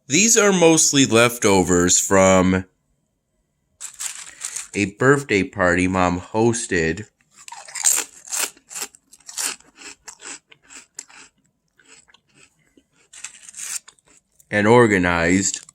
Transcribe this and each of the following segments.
These are mostly leftovers from a birthday party Mom hosted and organized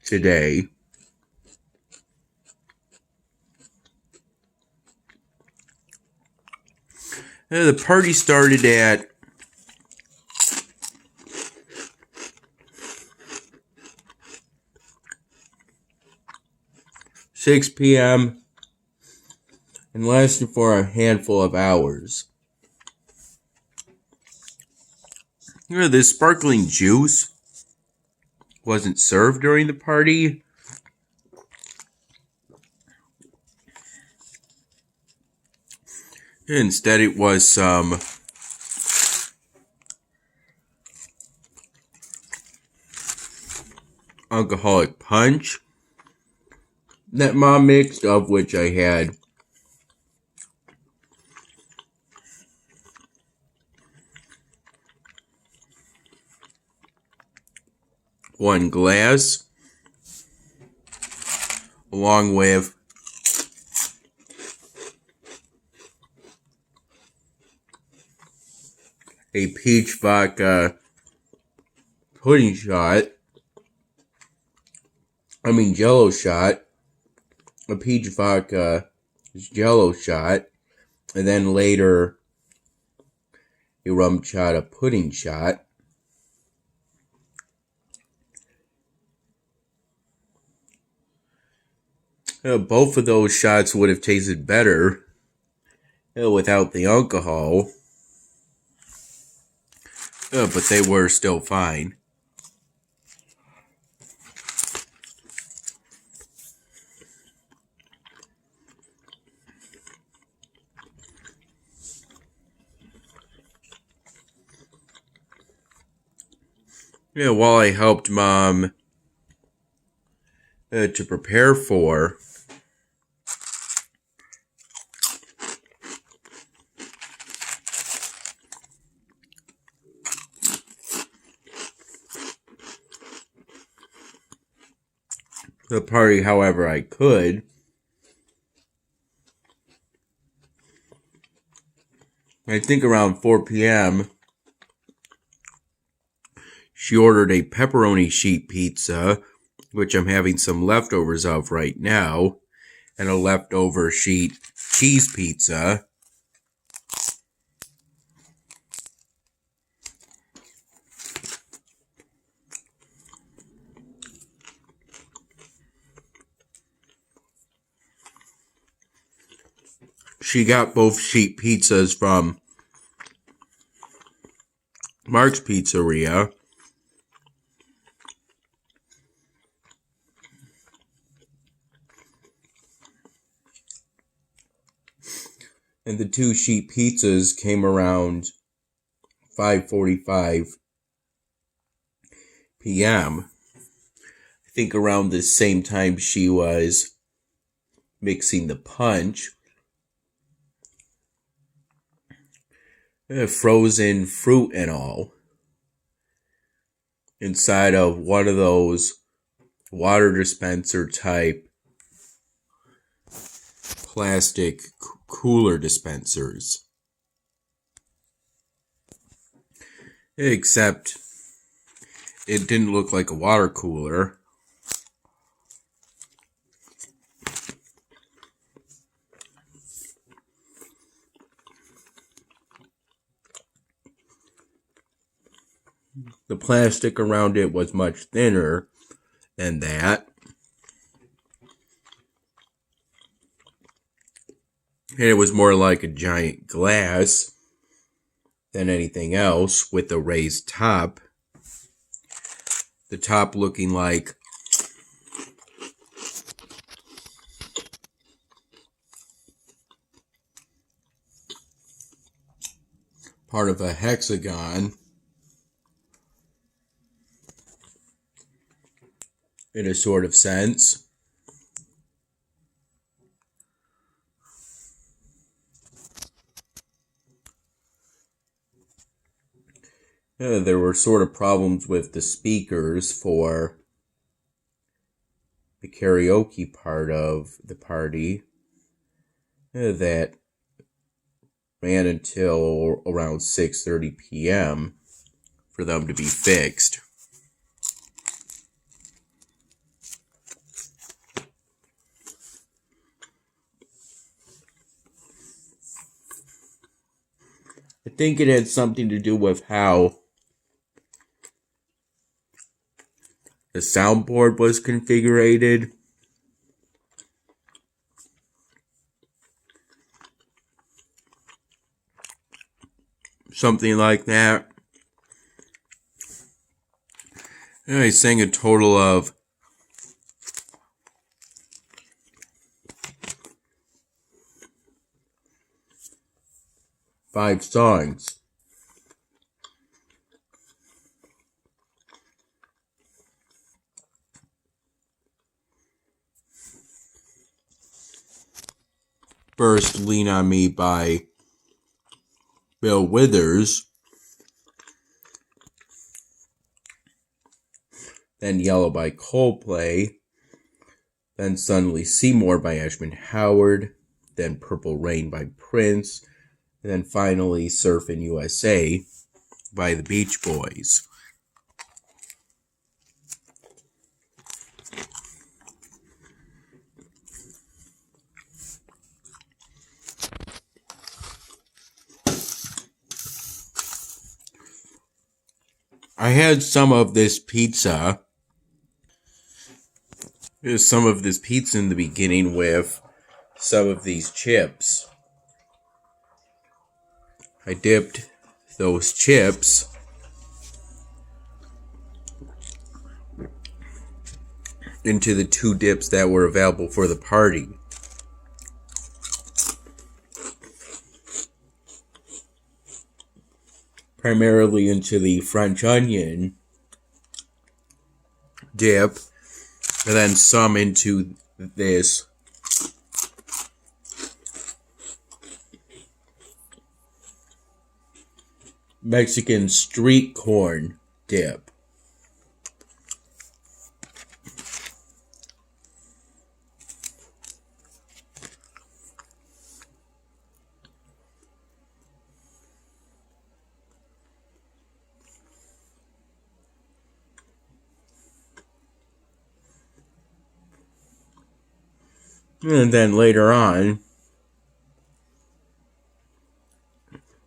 today. The party started at 6 p.m. and lasted for a handful of hours. This sparkling juice wasn't served during the party. Instead, it was some alcoholic punch that Mom mixed, of which I had one glass, along with a peach vodka pudding shot. Jello shot. A peach vodka Jello shot. And then later, a rum chata pudding shot. Both of those shots would have tasted better without the alcohol. But they were still fine. While I helped Mom to prepare for the party however I could, I think around 4 p.m., she ordered a pepperoni sheet pizza, which I'm having some leftovers of right now, and a leftover sheet cheese pizza. She got both sheet pizzas from Mark's Pizzeria. And the 2 sheet pizzas came around 5:45 p.m. I think around the same time she was mixing the punch. Frozen fruit and all inside of one of those water dispenser type plastic cooler dispensers. Except it didn't look like a water cooler. The plastic around it was much thinner than that. And it was more like a giant glass than anything else, with a raised top. The top looking like part of a hexagon in a sort of sense. There were sort of problems with the speakers for the karaoke part of the party that ran until around 6:30 p.m. for them to be fixed. I think it had something to do with how the soundboard was configured. Something like that. And I sang a total of 5 songs. First, Lean on Me by Bill Withers. Then Yellow by Coldplay. Then Suddenly Seymour by Ashman Howard. Then Purple Rain by Prince. And then finally Surfin' USA by the Beach Boys. I had some of this pizza. There's some of this pizza in the beginning with some of these chips. I dipped those chips into the 2 dips that were available for the party. Primarily into the French onion dip, and then some into this Mexican street corn dip. And then later on,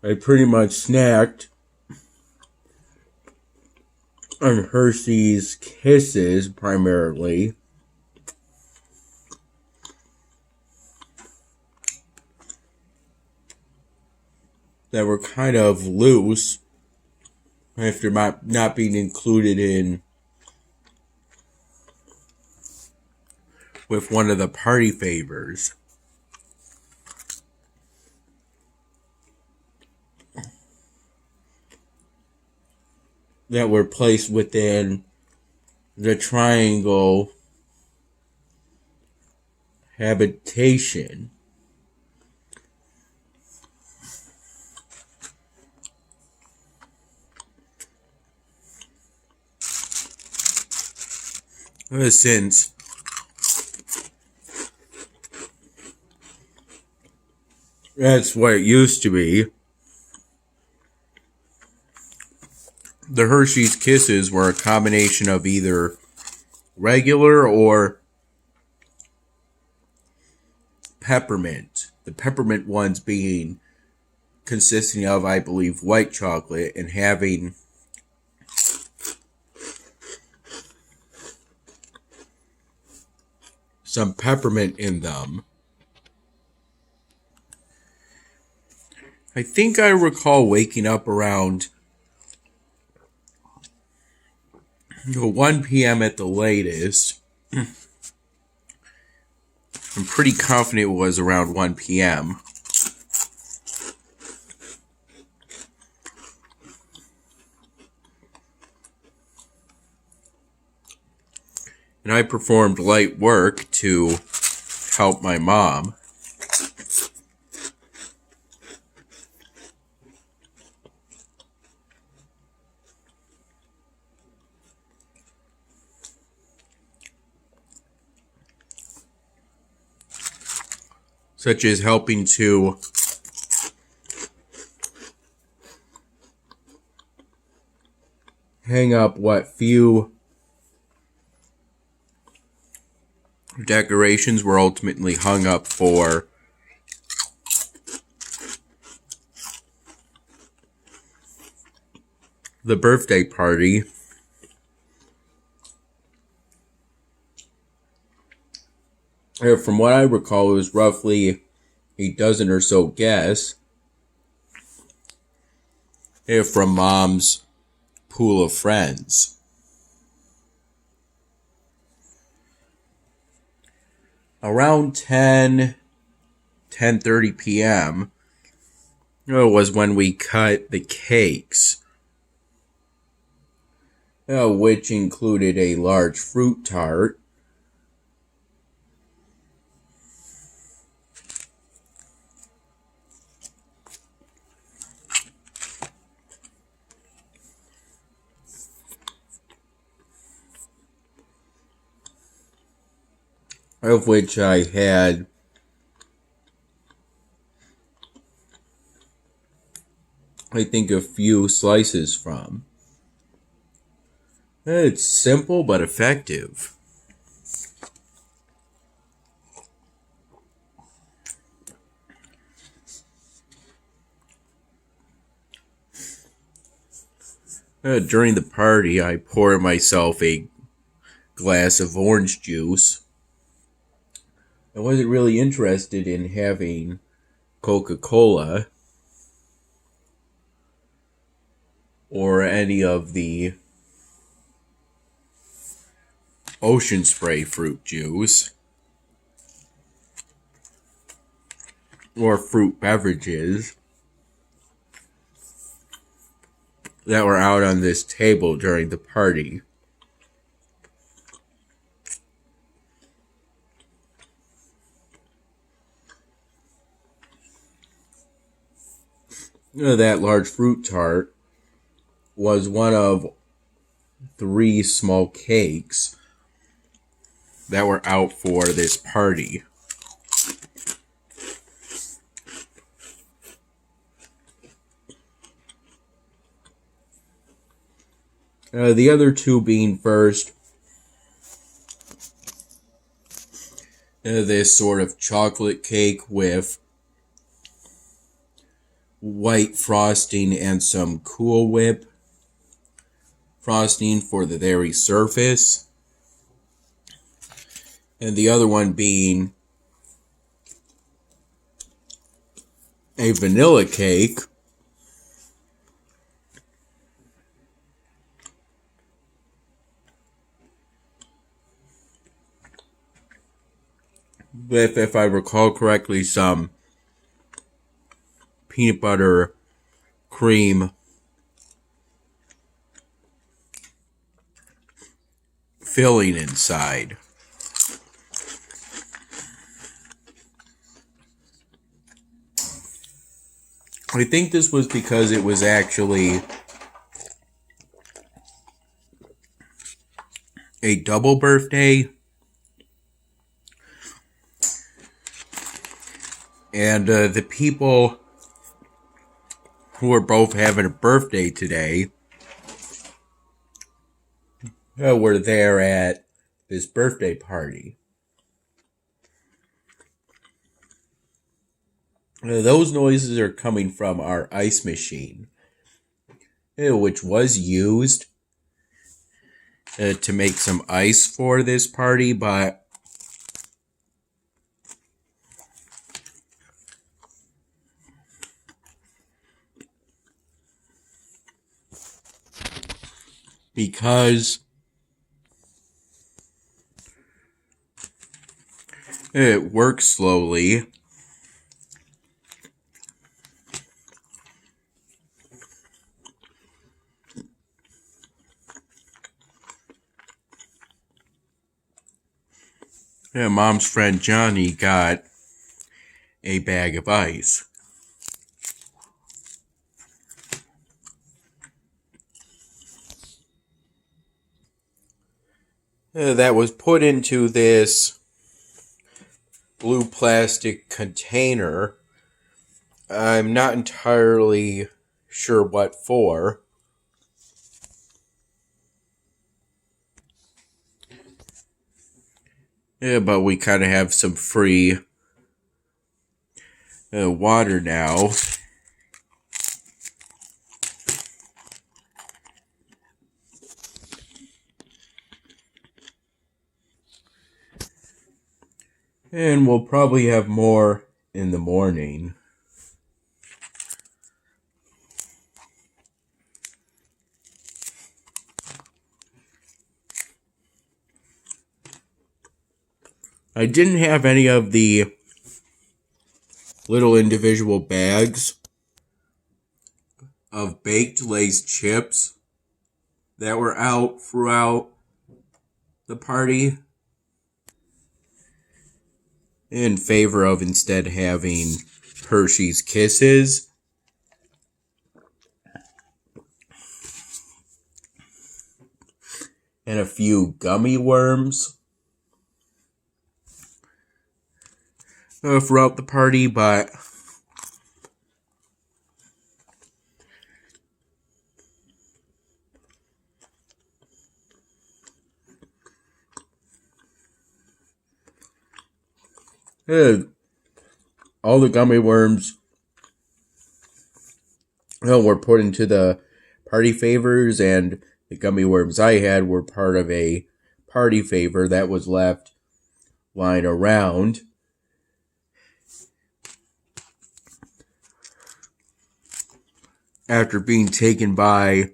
I pretty much snacked on Hershey's Kisses primarily. That were kind of loose after not being included in with one of the party favors. That were placed within the triangle habitation. Since that's what it used to be. The Hershey's Kisses were a combination of either regular or peppermint. The peppermint ones being consisting of, I believe, white chocolate and having some peppermint in them. I think I recall waking up around 1 p.m. at the latest. I'm pretty confident it was around 1 p.m. And I performed light work to help my mom. such as helping to hang up what few decorations were ultimately hung up for the birthday party. From what I recall, it was roughly a dozen or so guests from Mom's pool of friends. Around 10:30 p.m. Was when we cut the cakes, which included a large fruit tart, of which I had I think a few slices from. It's simple but effective. During the party, I poured myself a glass of orange juice. I wasn't really interested in having Coca-Cola or any of the Ocean Spray fruit juice or fruit beverages that were out on this table during the party. That large fruit tart was one of 3 small cakes that were out for this party. The other 2 being first, this sort of chocolate cake with white frosting and some Cool Whip frosting for the very surface. And the other one being a vanilla cake with, if I recall correctly, some peanut butter cream filling inside. I think this was because it was actually a double birthday. And the people who are both having a birthday today were there at this birthday party. Those noises are coming from our ice machine, which was used to make some ice for this party, but because it works slowly, Mom's friend Johnny got a bag of ice. That was put into this blue plastic container. I'm not entirely sure what for. Yeah, but we kind of have some free water now. And we'll probably have more in the morning. I didn't have any of the little individual bags of baked Lay's chips that were out throughout the party, in favor of instead having Hershey's Kisses. And a few gummy worms throughout the party, but all the gummy worms were put into the party favors, and the gummy worms I had were part of a party favor that was left lying around. After being taken by,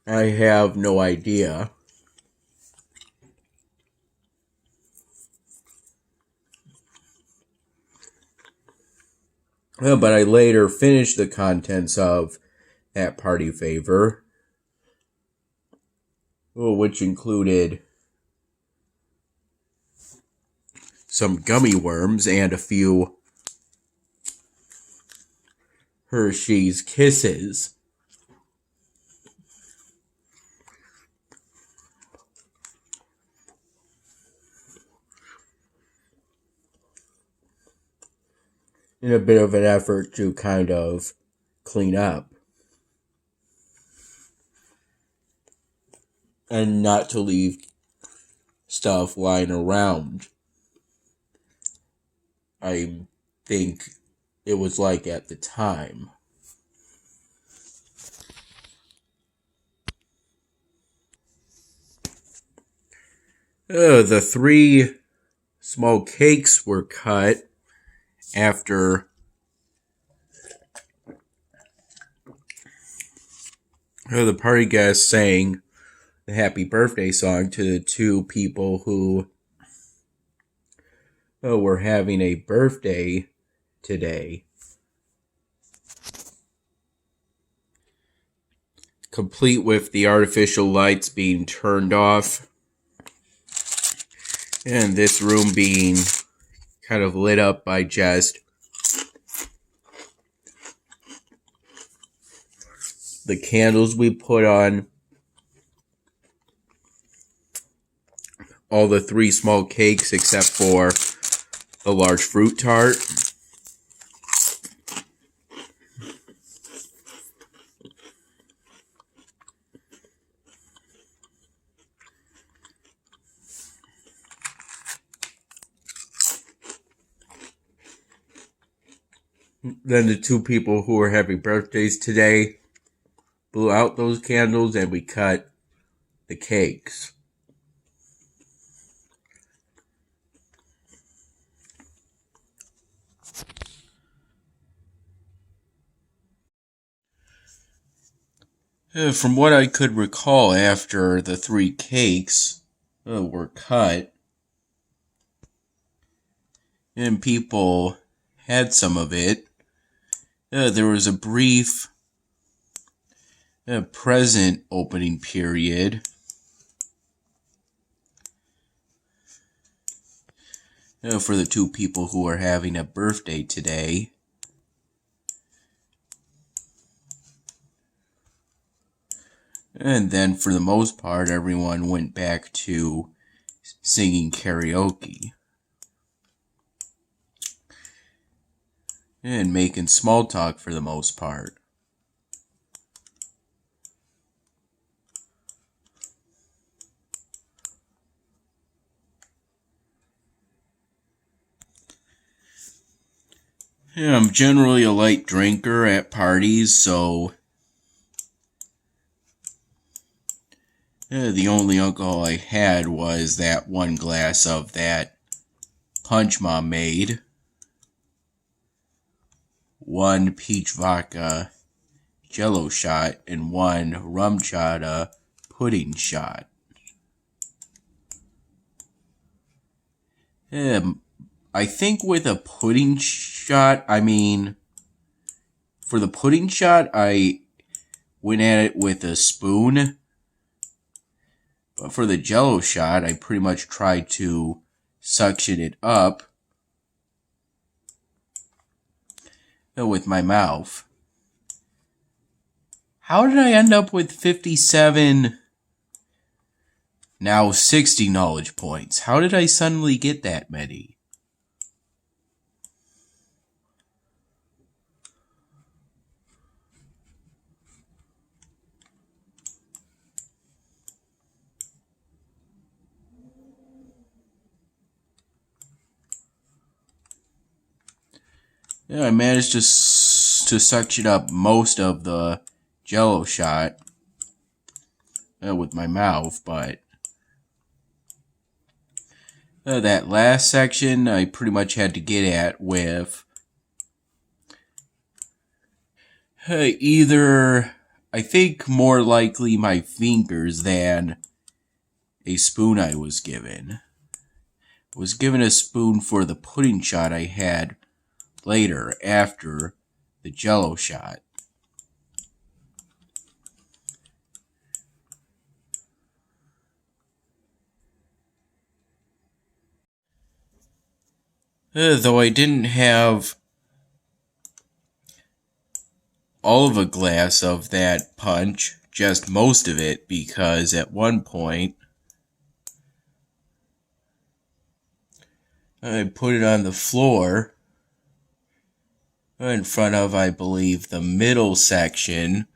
I have no idea. But I later finished the contents of that party favor, which included some gummy worms and a few Hershey's Kisses. In a bit of an effort to kind of clean up and not to leave stuff lying around. I think it was like at the time. The 3 small cakes were cut after the party guests sang the happy birthday song to the 2 people who were having a birthday today. Complete with the artificial lights being turned off and this room being kind of lit up by just the candles we put on all the 3 small cakes except for the large fruit tart. Then the 2 people who were having birthdays today blew out those candles and we cut the cakes. From what I could recall, after the 3 cakes were cut and people had some of it, there was a brief present opening period for the 2 people who are having a birthday today. And then, for the most part, everyone went back to singing karaoke. And making small talk for the most part. Yeah, I'm generally a light drinker at parties, so the only alcohol I had was that one glass of that punch Mom made, one peach vodka Jello shot, and one rum chata pudding shot. I think with a pudding shot, for the pudding shot, I went at it with a spoon. But for the Jello shot, I pretty much tried to suction it up with my mouth. How did I end up with 57, now 60 knowledge points? How did I suddenly get that many? Yeah, I managed to suction up most of the Jello shot with my mouth, but that last section I pretty much had to get at with either, I think more likely my fingers than a spoon I was given. I was given a spoon for the pudding shot I had later after the Jello shot. Though I didn't have all of a glass of that punch, just most of it, because at one point I put it on the floor in front of, I believe, the middle section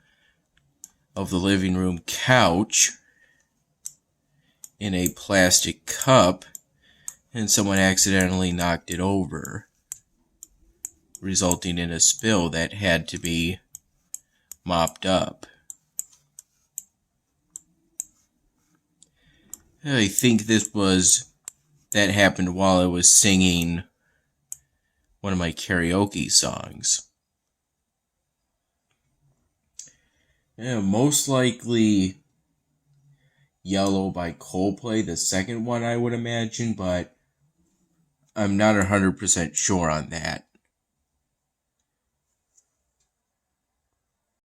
of the living room couch in a plastic cup, and someone accidentally knocked it over, resulting in a spill that had to be mopped up. I think that happened while I was singing one of my karaoke songs. Yeah, most likely Yellow by Coldplay, the second one I would imagine, but I'm not 100% sure on that.